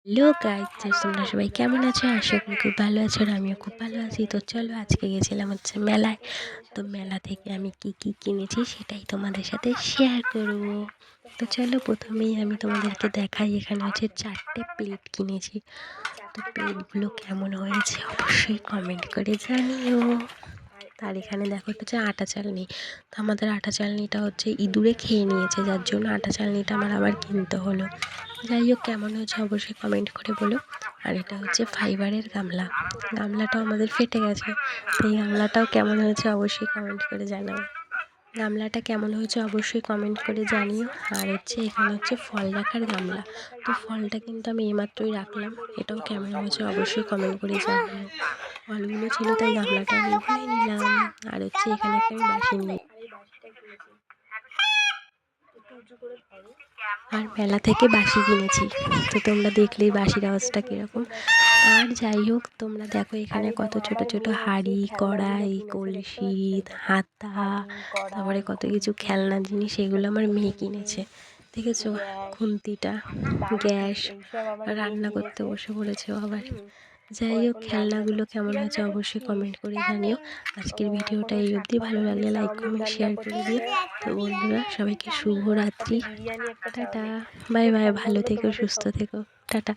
Hello guys, তোমরা সবাই কেমন আছো? আশা করি খুব ভালো আছো আর আমিও খুব ভালো আছি। তো চলো, আজকে গেছিলাম হচ্ছে মেলায়। তো মেলা থেকে আমি কি কি কিনেছি সেটাই তোমাদের সাথে শেয়ার করব। তো চলো, প্রথমেই আমি তোমাদেরকে দেখাই। এখানে হচ্ছে 4টে প্লেট কিনেছি। তো প্লেটগুলো কেমন হয়েছে অবশ্যই কমেন্ট করে জানিও। আর এখানে দেখো, এটা হচ্ছে আটা চালনি। তো আমাদের আটা চালনিটা হচ্ছে ইঁদুরে খেয়ে নিয়েছে, যার জন্য আটা চালনিটা আমার আবার কিনতে হলো। যাই হোক, কেমন হয়েছে অবশ্যই কমেন্ট করে বলো। আর এটা হচ্ছে ফাইবারের গামলা। গামলাটাও আমাদের ফেটে গেছে, তো এই গামলাটাও কেমন হয়েছে অবশ্যই কমেন্ট করে জানাও। গামলাটা কেমন হয়েছে অবশ্যই কমেন্ট করে জানিও। আর হচ্ছে এখানে হচ্ছে ফল রাখার গামলা। তো ফলটা কিন্তু আমি এইমাত্রই রাখলাম। এটাও কেমন হয়েছে অবশ্যই কমেন্ট করে জানিও। ফলগুলো ছিল তাই গামলাটা আমি ভরে নিলাম। আর হচ্ছে এখানে একটা আমি বাসি নিই। আর মেলা থেকে বাঁশি কিনেছি। তো তোমরা দেখলেই বাঁশির আওয়াজটা কীরকম। আর যাই হোক, তোমরা দেখো এখানে কত ছোট ছোট হাঁড়ি, কড়াই, কলসি, হাতা, তারপরে কত কিছু খেলনা জিনিস, এগুলো আমার মেয়ে কিনেছে। দেখেছো খুন্তিটা, গ্যাস, রান্না করতে বসে পড়েছে আবার। যাই হোক, খেলনাগুলো কেমন হয়েছে অবশ্যই কমেন্ট করে জানিও। আজকের ভিডিওটা এই অবধি। ভালো লাগলে লাইক কমেন্ট শেয়ার করে দিও। তো বন্ধুরা, সবাইকে শুভরাত্রি, টাটা, বাই বাই, ভালো থেকো, সুস্থ থেকো, টাটা।